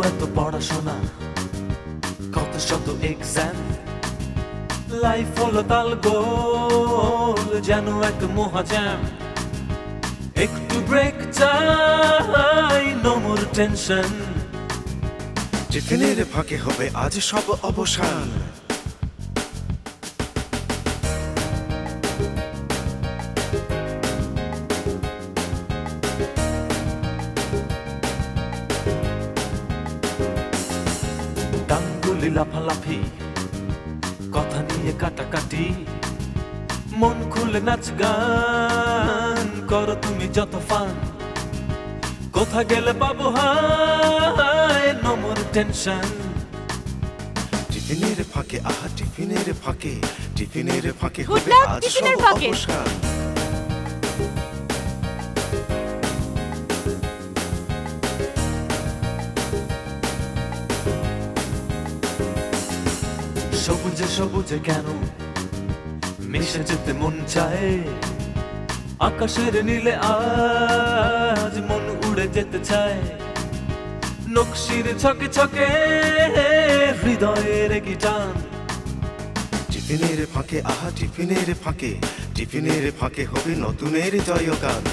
এত পড়াশোনা, কত শত এক্সাম, লাইফ হলো তাল গোল যেন এক মহাজ্যাম। একটু ব্রেক চাই, নো মোর টেনশন। টিফিনের ফাঁকে হবে আজ সব অবসান। গাঙ্গুলি লাফালাফি, কথা নিয়ে কাটাকাটি, মন খুলে নাচ গান করো তুমি যত ফান। কোথা গেলে পাবো হায়, নো মোর টেনশন। টিফিনের ফাঁকে আহা টিফিনের ফাঁকে, টিফিনের ফাঁকে Good হবে luck, আজ টিফিনের সব ফাঁকে। অবসান। সবুজে সবুজে কেন মিশে যেতে মন চায়, আকাশের নীলে আজ মন উড়ে যেতে চায়। নকশির ছকে ছকে হৃদয়ের কি টান। টিফিনের ফাঁকে আহা টিফিনের ফাঁকে, টিফিনের ফাঁকে হবে নতুনের জয়গান।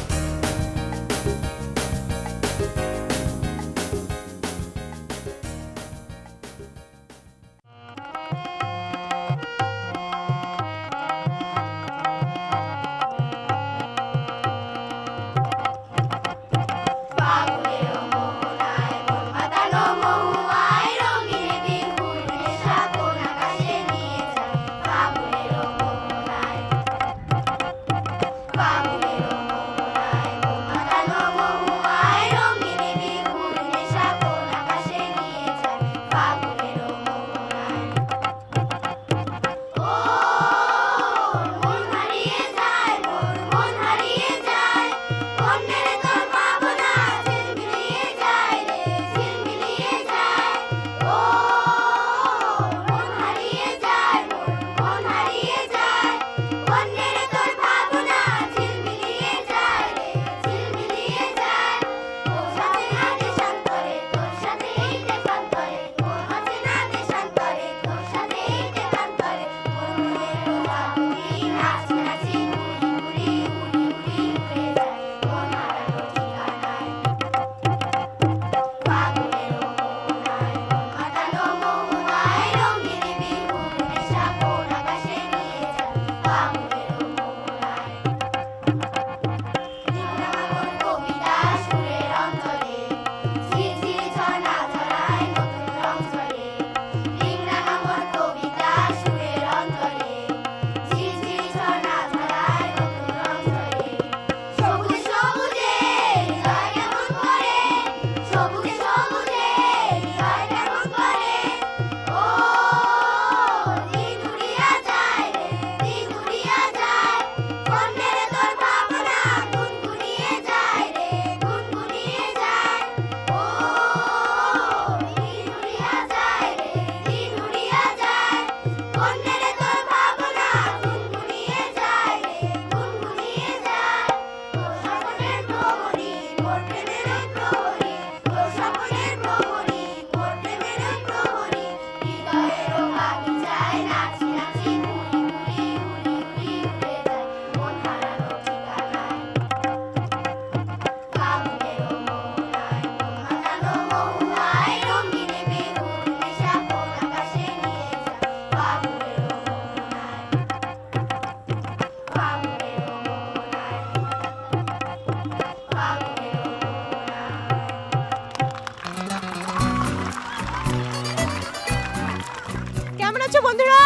কেমন আছো বন্ধুরা?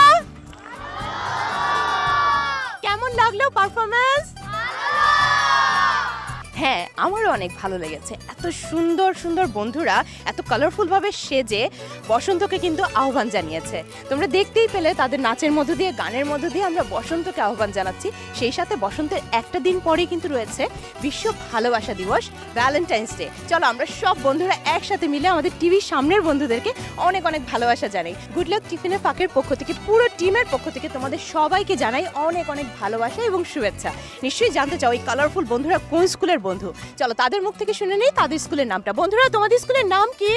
কেমন লাগলো পারফরম্যান্স? হ্যাঁ, আমারও অনেক ভালো লেগেছে। এত সুন্দর সুন্দর বন্ধুরা এত কালারফুল ভাবে সেজে বসন্তকে কিন্তু আহ্বান জানিয়েছে। তোমরা দেখতেই পেলে তাদের নাচের মধ্য দিয়ে, গানের মধ্য দিয়ে আমরা বসন্তকে আহ্বান জানাচ্ছি। সেই সাথে বসন্তের একটা দিন পরেই কিন্তু রয়েছে বিশ্ব ভালোবাসা দিবস, ভ্যালেন্টাইন্স ডে। চলো আমরা সব বন্ধুরা একসাথে মিলে আমাদের টিভির সামনের বন্ধুদেরকে অনেক অনেক ভালোবাসা জানাই। গুড লাক টিফিনের ফাঁকের পক্ষ থেকে, পুরো টিমের পক্ষ থেকে তোমাদের সবাইকে জানাই অনেক অনেক ভালোবাসা এবং শুভেচ্ছা। নিশ্চয়ই জানতে চাও এই কালারফুল বন্ধুরা কোন স্কুলের বন্ধু। চলো তাদের মুখ থেকে শুনে নেই তাদের স্কুলের নামটা। বন্ধুরা, তোমাদের স্কুলের নাম কি?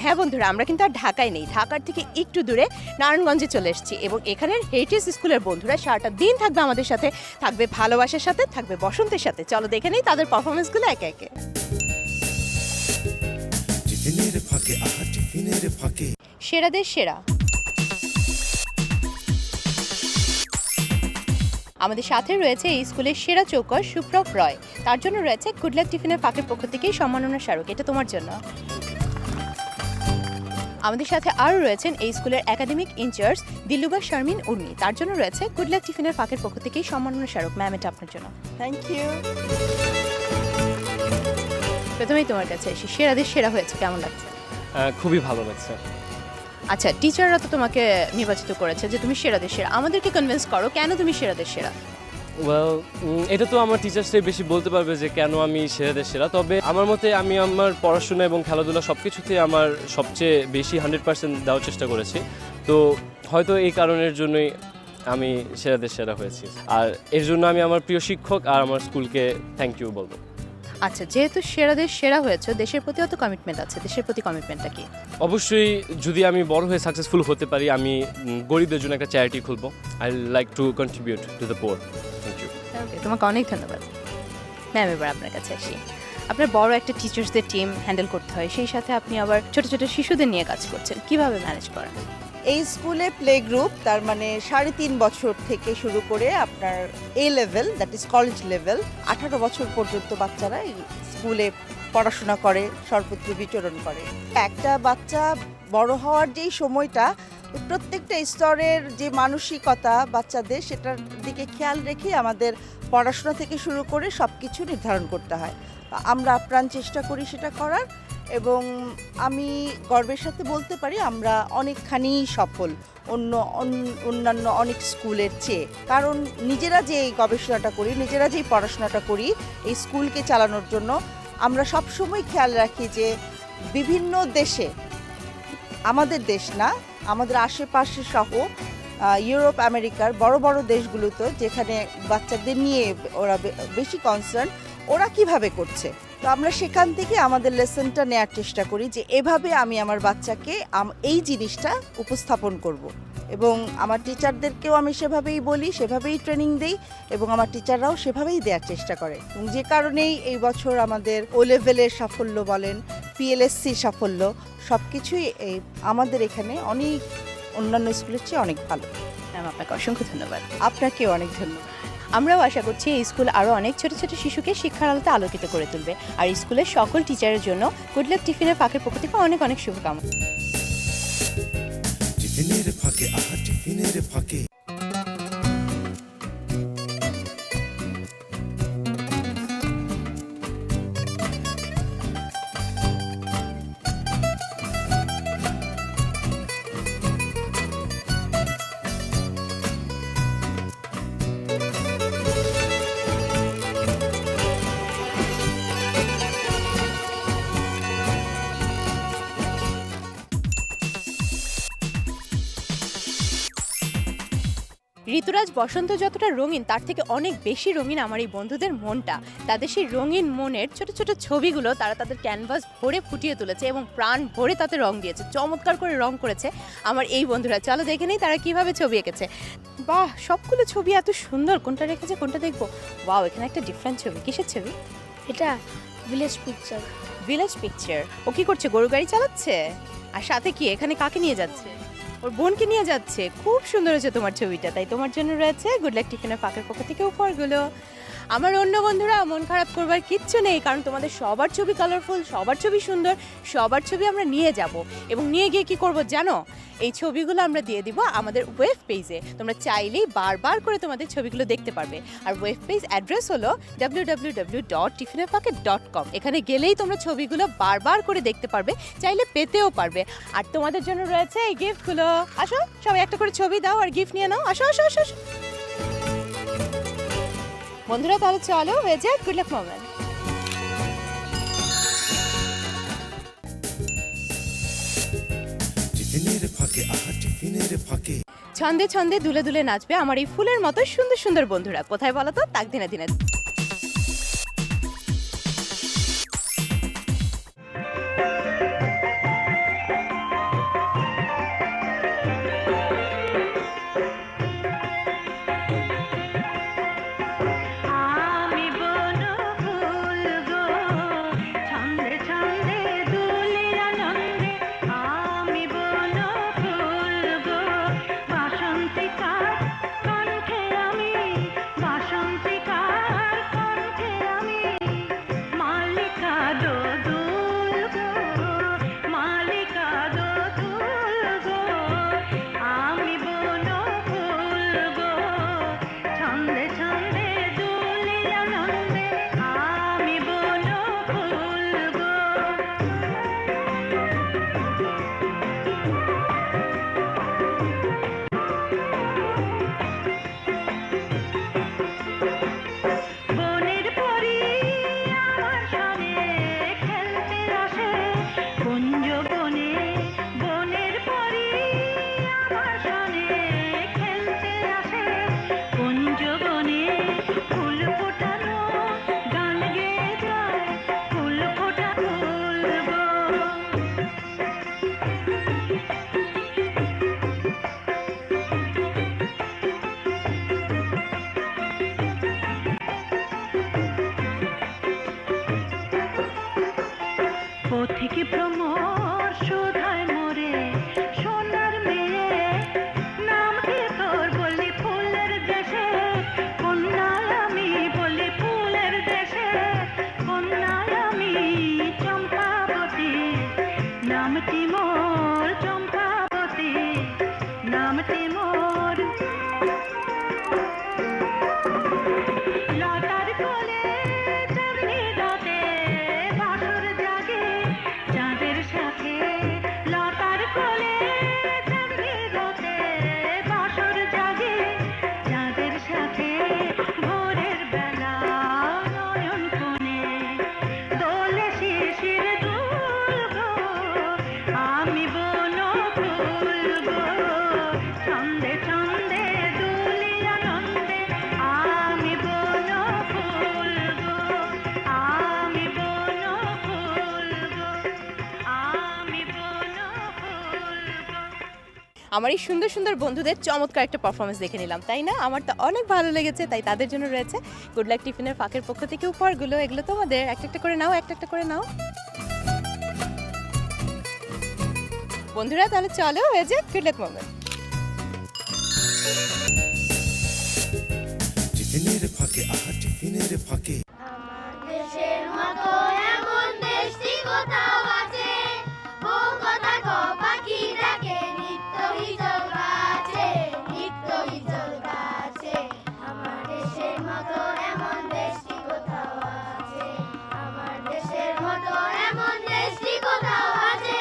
হ্যাঁ বন্ধুরা, আমরা কিন্তু আর ঢাকায় নেই, ঢাকার থেকে একটু দূরে নারায়ণগঞ্জে চলে এসেছি এবং এখানের হেরিটেজ স্কুলের বন্ধুরা সারাটা দিন থাকবে আমাদের সাথে, থাকবে ভালোবাসার সাথে, থাকবে বসন্তের সাথে। চলো দেখে নেই তাদের পারফরমেন্সগুলো একে একে। টিফিনের ফাঁকে আহা টিফিনের ফাঁকে সেরাদের সেরা। আমাদের সাথে রয়েছে এই স্কুলের সেরা চৌকস সুপ্রভ রয়, তার জন্য রয়েছে গুড লাক টিফিনের ফাঁকের পক্ষ থেকেই সম্মাননা স্মারক, এটা তোমার জন্য। আমাদের সাথে আরও রয়েছেন এই স্কুলের একাডেমিক ইনচার্জ দিলুবা শারমিন উর্মি, তার জন্য রয়েছে গুড লাক টিফিনের ফাঁকের পক্ষ থেকেই সম্মাননা স্মারক। ম্যাম, এটা আপনার জন্য। Thank you. প্রথমেই তোমার কাছে এসে সেরাদের সেরা হয়েছে, কেমন লাগছে? খুবই ভালো লাগছে। আচ্ছা, টিচাররা তো তোমাকে নির্বাচিত করেছে যে তুমি সেরাদের সেরা, আমাদেরকে কনভিন্স করো কেন তুমি সেরাদের সেরা। ওয়েল, এটা তো আমার টিচার্সরাই বেশি বলতে পারবে যে কেন আমি সেরাদের সেরা। তবে আমার মতে আমি আমার পড়াশোনা এবং খেলাধুলা সব কিছুতে আমার সবচেয়ে বেশি 100% দেওয়ার চেষ্টা করেছি, তো হয়তো এই কারণের জন্যই আমি সেরাদের সেরা হয়েছি। আর এর জন্য আমি আমার প্রিয় শিক্ষক আর আমার স্কুলকে থ্যাংক ইউ বলবো। আচ্ছা, যেহেতু সেরাদের সেরা হয়েছে, দেশের প্রতিও তো কমিটমেন্ট আছে, দেশের প্রতি কমিটমেন্টটা কি? অবশ্যই যদি আমি বড় হয়ে সাকসেসফুল হতে পারি, আমি গরিবদের জন্য একটা চ্যারিটি খুলবো। I like to contribute to the poor. Thank you. Okay, তোমাকে অনেক ধন্যবাদ। ম্যাম, এবার আপনার কাছে আসি। আপনার বড় একটা টিচার্সদের টিম হ্যান্ডেল করতে হয়, সেই সাথে আপনি আবার ছোট ছোট শিশুদের নিয়ে কাজ করছেন, কিভাবে ম্যানেজ করেন? এই স্কুলে প্লে গ্রুপ, তার মানে 3.5 বছর থেকে শুরু করে আপনার এ level, that is college level, 18 বছর পর্যন্ত বাচ্চারা এই স্কুলে পড়াশোনা করে, সর্বত্র বিচরণ করে। একটা বাচ্চা বড় হওয়ার যেই সময়টা, প্রত্যেকটা স্তরের যে মানসিকতা বাচ্চাদের, সেটার দিকে খেয়াল রেখে আমাদের পড়াশোনা থেকে শুরু করে সব কিছু নির্ধারণ করতে হয়। আমরা আপ্রাণ চেষ্টা করি সেটা করার, এবং আমি গর্বের সাথে বলতে পারি আমরা অনেকখানি সফল অন্যান্য অনেক স্কুলের চেয়ে। কারণ নিজেরা যে এই গবেষণাটা করি, নিজেরা যেই পড়াশোনাটা করি এই স্কুলকে চালানোর জন্য, আমরা সবসময় খেয়াল রাখি যে বিভিন্ন দেশে, আমাদের দেশ না, আমাদের আশেপাশে সহ ইউরোপ আমেরিকার বড় বড় দেশগুলোতে যেখানে বাচ্চাদের নিয়ে ওরা বেশি কনসার্ন, ওরা কিভাবে করছে, তো আমরা সেখান থেকে আমাদের লেসনটা নেওয়ার চেষ্টা করি যে এভাবে আমি আমার বাচ্চাকে এই জিনিসটা উপস্থাপন করব। এবং আমার টিচারদেরকেও আমি সেভাবেই বলি, সেভাবেই ট্রেনিং দিই, এবং আমার টিচাররাও সেভাবেই দেওয়ার চেষ্টা করে। এবং যে কারণেই এই বছর আমাদের ও লেভেলের সাফল্য বলেন, পিএলএসসির সাফল্য, সব কিছুই এই আমাদের এখানে অনেক অন্যান্য স্কুলের চেয়ে অনেক ভালো। ম্যাম, আপনাকে অসংখ্য ধন্যবাদ। আপনাকেও অনেক ধন্যবাদ। আমরাও আশা করছি এই স্কুল আরও অনেক ছোট ছোট শিশুকে শিক্ষার আলোতে আলোকিত করে তুলবে, আর স্কুলের সকল টিচারের জন্য গুড লাক টিফিনের ফাঁকের পক্ষ থেকে অনেক অনেক শুভকামনা। টিফিনের ফাঁকে আহা টিফিনের ফাঁকে ঋতুরাজ, বসন্ত যতটা রঙিন তার থেকে অনেক বেশি রঙিন আমার এই বন্ধুদের মনটা। তাদের সেই রঙিন মনের ছোট ছোট ছবিগুলো তারা তাদের ক্যানভাস ভরে ফুটিয়ে তুলেছে এবং প্রাণ ভরে তাতে রং দিয়েছে, চমৎকার করে রং করেছে আমার এই বন্ধুরা। চলো দেখে নেই তারা কিভাবে ছবি এঁকেছে। বাহ, সবগুলো ছবি এত সুন্দর, কোনটা রেখেছে কোনটা দেখবো। ওয়াও, এখানে একটা ডিফারেন্ট ছবি, কিসের ছবি এটা? Village picture. Village picture. ও কি করছে, গরু গাড়ি চালাচ্ছে? আর সাথে কি এখানে কাকে নিয়ে যাচ্ছে? ওর বোনকে নিয়ে যাচ্ছে। খুব সুন্দর হয়েছে তোমার ছবিটা, তাই তোমার জন্য রয়েছে গুড লাক টিফিনের ফাঁকের পক্ষ থেকে উপহারগুলো। আমার অন্য বন্ধুরা মন খারাপ করবার কিচ্ছু নেই, কারণ তোমাদের সবার ছবি কালারফুল, সবার ছবি সুন্দর, সবার ছবি আমরা নিয়ে যাব এবং নিয়ে গিয়ে কি করব জানো? এই ছবিগুলো আমরা দিয়ে দিব আমাদের ওয়েব পেজে। তোমরা চাইলেই বারবার করে তোমাদের ছবিগুলো দেখতে পারবে। আর ওয়েব পেজ অ্যাড্রেস হলো www.tiffinerpocket.com। এখানে গেলেই তোমরা ছবিগুলো বারবার করে দেখতে পারবে, চাইলে পেতেও পারবে। আর তোমাদের জন্য রয়েছে এই গিফটগুলো। আসো সবাই একটা করে ছবি দাও আর গিফট নিয়ে নাও। আসো আসো আসো আসো বন্ধুরা, তাহলে চলো হয়ে যাক গুড লাক মোমেন্ট। টিফিনের ফাঁকে আহা টিফিনের ফাঁকে ছন্দে ছন্দে দুলে দুলে নাচবে আমার এই ফুলের মতো সুন্দর সুন্দর বন্ধুরা। কোথায় বলো তো? তাক দিনে দিনে। ভ্রমর সুধায় মোরে সোনার মেয়ে নামটি তোর বলি ফুলের দেশে কন্যায় আমি বলি ফুলের দেশে কন্যায় আমি চম্পাবতী নামটি মোর চম্পাবতী নামটি মোর লতার কোলে চাঁদনি রাতে বাসর জাগে চাঁদের সাথে লতার কোলে চাঁদনি রাতে বাসর জাগে চাঁদের সাথে ভোরের বেলা নয়ন কোণে দোলে শিশির দুলবো আমি বন ফুলবো ছন্দে ছন্দে দুলি আনন্দে আমি বন ফুলবো আমি বন ফুলবো আমি বন ফুলবো। আমার এই সুন্দর সুন্দর বন্ধুদের চমৎকার একটা পারফরমেন্স দেখে নিলাম, তাই না? আমার তো অনেক ভালো লেগেছে, তাই তাদের জন্য রয়েছে গুড লাক টিফিনের ফাঁকের পক্ষ থেকে উপহারগুলো। এগুলো তোমাদের, একটা একটা করে নাও, একটা একটা করে নাও। বন্ধুরা তাহলে চলো হয়ে যাক গুড লাক মোমেন্ট। টিফিনের ফাঁকে টিফিনের ফাঁকে দেশের মতো এমন দেশটি কোথাও আছে বউ কথা ক পাখি ডাকে নিত্য হিজল গাছে নিত্য হিজল গাছে আমার দেশের মতো এমন দেশটি কোথাও আছে আমার দেশের মতো এমন দেশটি কোথাও আছে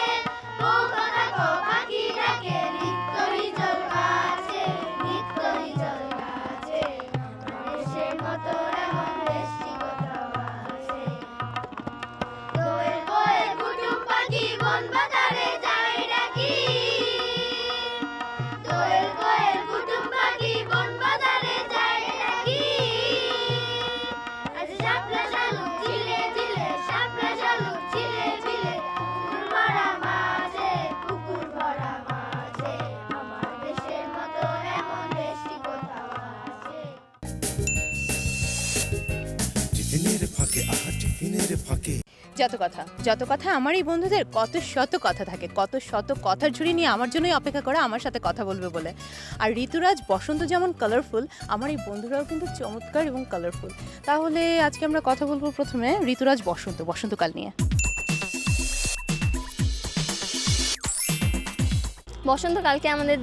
বউ কথা ক পাখি ডাকে নিত্য হিজল গাছে নিত্য হিজল গাছে আমার দেশের মতো এমন দেশটি কোথাও আছে দোয়েল কোয়েল কুটুম পাখি বন বাজারে যায় ডাকি দোয়েল কোয়েল কুটুম পাখি বন বাজারে যায় ডাকি আজ শাপলা শালুক ঝিলে ঝিলে শাপলা শালুক ঝিলে ঝিলে পুকুর ভরা মাঝে পুকুর ভরা মাঝে আমার দেশের মতো এমন দেশটি কোথাও আছে টিফিনের ফাঁকে টিফিনের ফাঁকে যত কথা আমার এই বন্ধুদের কত শত কথা থাকে, কত শত কথার ঝুড়ি নিয়ে আমার জন্যই অপেক্ষা করে আমার সাথে কথা বলবে বলে। আর ঋতুরাজ বসন্ত যেমন কালারফুল, আমার এই বন্ধুরাও কিন্তু চমৎকার এবং কালারফুল। তাহলে আজকে আমরা কথা বলবো প্রথমে ঋতুরাজ বসন্তকাল নিয়ে। বসন্তকালকে আমাদের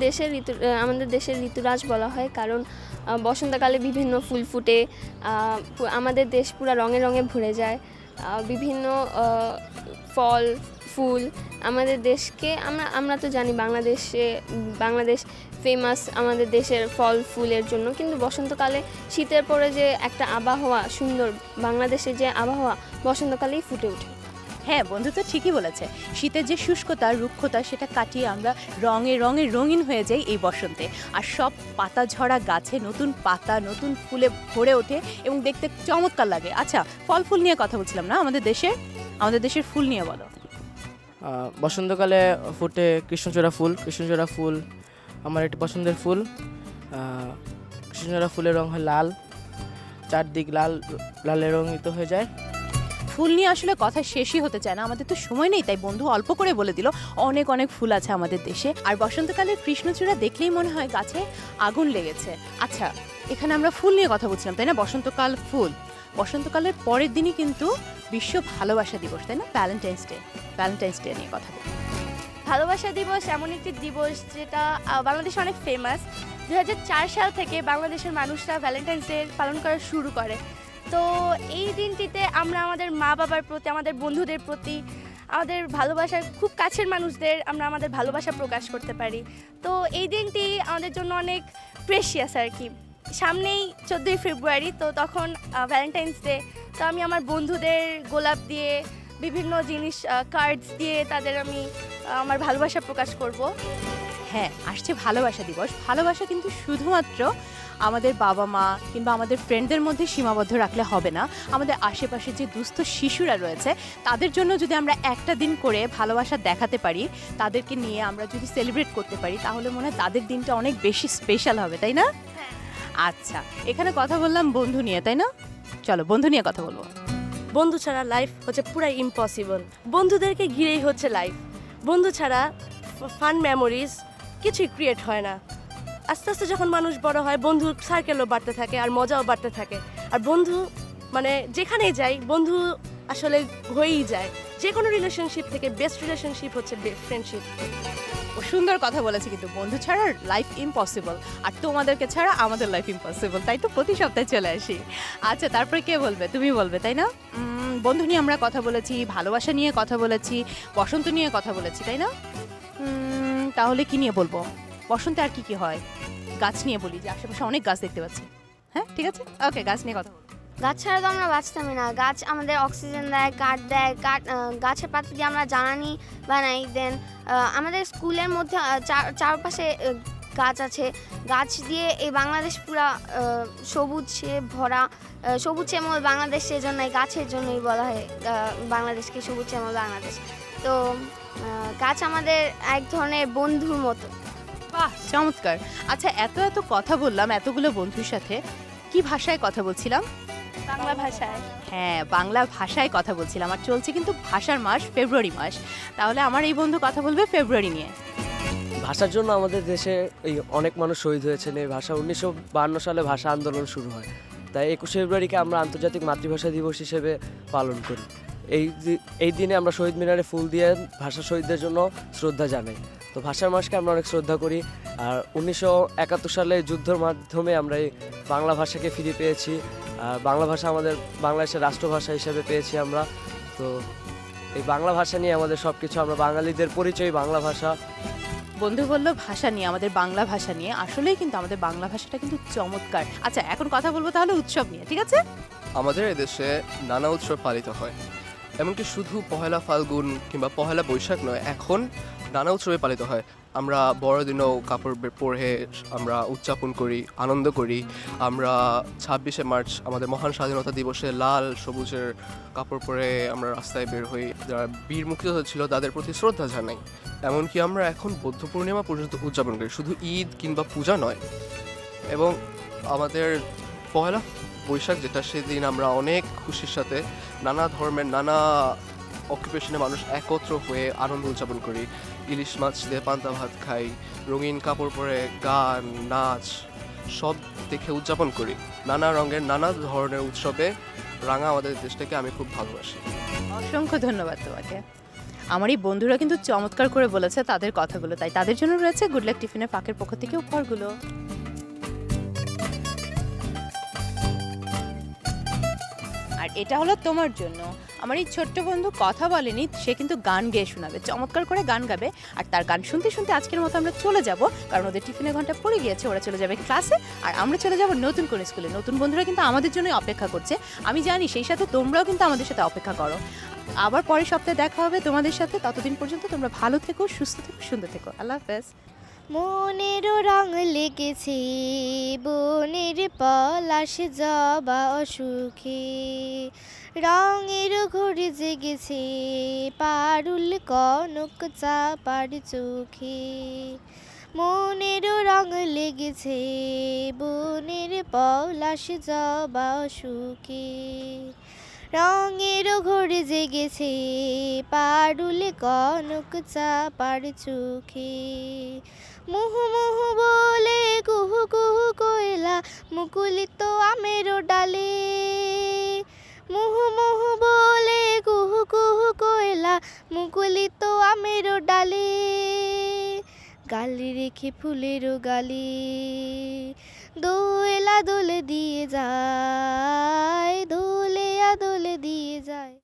দেশের ঋতুরাজ বলা হয়, কারণ বসন্তকালে বিভিন্ন ফুল ফুটে, আমাদের দেশ পুরো রঙে রঙে ভরে যায়। বিভিন্ন ফল ফুল আমাদের দেশকে, আমরা তো জানি বাংলাদেশ ফেমাস আমাদের দেশের ফল ফুলের জন্য, কিন্তু বসন্তকালে শীতের পরে যে একটা আবহাওয়া সুন্দর, বাংলাদেশের যে আবহাওয়া বসন্তকালেই ফুটে ওঠে। হ্যাঁ, বন্ধু তো ঠিকই বলেছে। শীতের যে শুষ্কতা রুক্ষতা সেটা কাটিয়ে আমরা রঙে রঙে রঙিন হয়ে যাই এই বসন্তে। আর সব পাতা ঝরা গাছে নতুন পাতা নতুন ফুলে ভরে ওঠে এবং দেখতে চমৎকার লাগে। আচ্ছা, ফল ফুল নিয়ে কথা বলছিলাম না, আমাদের দেশের ফুল নিয়ে বলো। বসন্তকালে ফুটে কৃষ্ণচূড়া ফুল আমার একটি পছন্দের ফুল। কৃষ্ণচূড়া ফুলের রং হয় লাল, চারদিক লালে রঙিত হয়ে যায়। ফুল নিয়ে আসলে কথা শেষই হতে চায় না, আমাদের তো সময় নেই, তাই বন্ধু অল্প করে বলে দিল অনেক অনেক ফুল আছে আমাদের দেশে। আর বসন্তকালের কৃষ্ণচূড়া দেখলেই মনে হয় গাছে আগুন লেগেছে। আচ্ছা, এখানে আমরা ফুল নিয়ে কথা বলছিলাম, তাই না? বসন্তকালের পরের দিনই কিন্তু বিশ্ব ভালোবাসা দিবস, তাই না? ভ্যালেন্টাইন্স ডে নিয়ে কথা বলি। ভালোবাসা দিবস এমন একটি দিবস যেটা বাংলাদেশে অনেক ফেমাস। 2004 সাল থেকে বাংলাদেশের মানুষরা ভ্যালেন্টাইন্স ডে পালন করা শুরু করে। তো এই দিনটিতে আমরা আমাদের মা বাবার প্রতি, আমাদের বন্ধুদের প্রতি, আমাদের ভালোবাসার খুব কাছের মানুষদের আমরা আমাদের ভালোবাসা প্রকাশ করতে পারি। তো এই দিনটি আমাদের জন্য অনেক প্রেশিয়াস আর কি। সামনেই 14ই ফেব্রুয়ারি, তো তখন ভ্যালেন্টাইন্স ডে। তো আমি আমার বন্ধুদের গোলাপ দিয়ে, বিভিন্ন জিনিস কার্ডস দিয়ে তাদের আমি আমার ভালোবাসা প্রকাশ করব। হ্যাঁ, আসছে ভালোবাসা দিবস। ভালোবাসা কিন্তু শুধুমাত্র আমাদের বাবা মা কিংবা আমাদের ফ্রেন্ডদের মধ্যে সীমাবদ্ধ রাখলে হবে না। আমাদের আশেপাশে যে দুস্থ শিশুরা রয়েছে তাদের জন্য যদি আমরা একটা দিন করে ভালোবাসা দেখাতে পারি, তাদেরকে নিয়ে আমরা যদি সেলিব্রেট করতে পারি, তাহলে মনে হয় তাদের দিনটা অনেক বেশি স্পেশাল হবে, তাই না? আচ্ছা, এখানে কথা বললাম বন্ধু নিয়ে, তাই না? চলো বন্ধু নিয়ে কথা বলবো। বন্ধু ছাড়া লাইফ হচ্ছে পুরাই ইম্পসিবল। বন্ধুদেরকে ঘিরেই হচ্ছে লাইফ। বন্ধু ছাড়া ফান মেমোরিজ কিছুই ক্রিয়েট হয় না। আস্তে আস্তে যখন মানুষ বড় হয় বন্ধুর সার্কেলও বাড়তে থাকে আর মজাও বাড়তে থাকে। আর বন্ধু মানে যেখানেই যাই বন্ধু আসলে হয়েই যায়। যে কোনো রিলেশনশিপ থেকে বেস্ট রিলেশনশিপ হচ্ছে ফ্রেন্ডশিপ। ও সুন্দর কথা বলেছে, কিন্তু বন্ধু ছাড়া লাইফ ইম্পসিবল, আর তোমাদেরকে ছাড়া আমাদের লাইফ ইম্পসিবল, তাই তো প্রতি সপ্তাহে চলে আসি। আচ্ছা, তারপরে কে বলবে? তুমি বলবে, তাই না? বন্ধু নিয়ে আমরা কথা বলেছি, ভালোবাসা নিয়ে কথা বলেছি, বসন্ত নিয়ে কথা বলেছি, তাই না? তাহলে কি নিয়ে বলবো? বসন্তে আর কি কি হয়? গাছ নিয়ে বলি, যে আশেপাশে অনেক গাছ দেখতে পাচ্ছি। হ্যাঁ, ঠিক আছে, ওকে, গাছ নিয়ে কথা বলবো। গাছ ছাড়া তো আমরা বাঁচতামই না। গাছ আমাদের অক্সিজেন দেয়, কাঠ দেয়, গাছের পাতা দিয়ে আমরা জ্বালানি বানাই। দেন আমাদের স্কুলের মধ্যে চারপাশে গাছ আছে। গাছ দিয়ে এই বাংলাদেশ পুরা সবুজে ভরা, সবুজ শ্যামল বাংলাদেশ। সেজন্য গাছের জন্যই বলা হয় বাংলাদেশকে সবুজ শ্যামল বাংলাদেশ। তো গাছ আমাদের এক ধরনের বন্ধুর মতো। বাহ, চমৎকার। আচ্ছা, এত কথা বললাম এতগুলো বন্ধুর সাথে, কি ভাষায় কথা বলছিলাম? বাংলা ভাষায়। হ্যাঁ, বাংলা ভাষায় কথা বলছিলাম। আর চলছে কিন্তু ভাষার মাস, ফেব্রুয়ারি মাস। তাহলে আমার এই বন্ধু কথা বলবে ফেব্রুয়ারি নিয়ে। ভাষার জন্য আমাদের দেশে এই অনেক মানুষ শহীদ হয়েছেন। এই ভাষা 1952 সালে ভাষা আন্দোলন শুরু হয়। তাই 21 ফেব্রুয়ারিকে আমরা আন্তর্জাতিক মাতৃভাষা দিবস হিসেবে পালন করি। এই দিনে আমরা শহীদ মিনারে ফুল দিয়ে ভাষা শহীদদের জন্য শ্রদ্ধা জানাই। তো ভাষার মাসকে আমরা অনেক শ্রদ্ধা করি। আর 1971 সালে যুদ্ধের মাধ্যমে আমরা এই বাংলা ভাষাকে ফিরে পেয়েছি। বাংলা ভাষা আমাদের বাংলাদেশের রাষ্ট্রভাষা হিসেবে পেয়েছি আমরা। তো এই বাংলা ভাষা নিয়ে আমাদের সব কিছু, আমরা বাঙালিদের পরিচয় বাংলা ভাষা। বন্ধু বললো ভাষা নিয়ে, আমাদের বাংলা ভাষা নিয়ে। আসলেই কিন্তু আমাদের বাংলা ভাষাটা কিন্তু চমৎকার। আচ্ছা, এখন কথা বলবো তাহলে উৎসব নিয়ে, ঠিক আছে? আমাদের এদেশে নানা উৎসব পালিত হয়, এমনকি শুধু পহেলা ফাল্গুন কিংবা পহেলা বৈশাখ নয়, এখন নানা উৎসবে পালিত হয়। আমরা বড়দিনেও কাপড় পরে আমরা উদযাপন করি, আনন্দ করি। আমরা 26শে মার্চ আমাদের মহান স্বাধীনতা দিবসে লাল সবুজের কাপড় পরে আমরা রাস্তায় বের হই। যারা বীর মুক্তিযোদ্ধা ছিল তাদের প্রতি শ্রদ্ধা জানাই। এমনকি আমরা এখন বৌদ্ধ পূর্ণিমা পর্যন্ত উদযাপন করি, শুধু ঈদ কিংবা পূজা নয়। এবং আমাদের পহেলা বৈশাখ যেটা, সেদিন আমরা অনেক খুশির সাথে নানা ধর্মের নানা অকুপেশনে মানুষ একত্র হয়ে আনন্দ উদযাপন করি। ইলিশ মাছ দিয়ে পান্তা ভাত খাই, রঙিন কাপড় পরে গান নাচ সব দেখে উদযাপন করি। নানা রঙের নানা ধরনের উৎসবে রাঙা আমাদের দেশটাকে আমি খুব ভালোবাসি। অসংখ্য ধন্যবাদ তোমাকে। আমার এই বন্ধুরা কিন্তু চমৎকার করে বলেছে তাদের কথাগুলো, তাই তাদের জন্য রয়েছে গুড লাক টিফিনের ফাঁকের পক্ষ থেকে উপহারগুলো। আর এটা হলো তোমার জন্য। আমার এই ছোট্ট বন্ধু কথা বলেনি, সে কিন্তু গান গেয়ে শোনাবে, চমৎকার করে গান গাবে। আর তার গান শুনতে শুনতে আজকের মতো আমরা চলে যাব, কারণ ওদের টিফিনের ঘন্টা পড়ে গিয়েছে। ওরা চলে যাবে ক্লাসে, আর আমরা চলে যাব নতুন কোন স্কুলে। নতুন বন্ধুরা কিন্তু আমাদের জন্যই অপেক্ষা করছে, আমি জানি। সেই সাথে তোমরাও কিন্তু আমাদের সাথে অপেক্ষা করো। আবার পরের সপ্তাহে দেখা হবে তোমাদের সাথে। ততদিন পর্যন্ত তোমরা ভালো থেকো, সুস্থ থেকো, সুন্দর থেকো। আল্লাহ হাফেজ। মনের রং লেগেছে বনের পলাশ জবা অসুখে, রঙের ঘড়ি জেগেছে পারুল কনক চাপার চোখে। মনের রং লেগেছে বনের পলাশ জবা অসুখে, রঙের ঘড়ি জেগেছে পারুল কনক চাপার চোখে। মুহু মুহু বলে কুহু কুহু কোয়লা মুকুলিত আমের ডালে, মুহু মুহু বলে কুহু কুহু কোয়লা মুকুলিত আমের ডালে। গালি রেখে ফুলের গালি দোয়েলা দোলে দিয়ে যায়, দোলে দোলে দিয়ে যায়।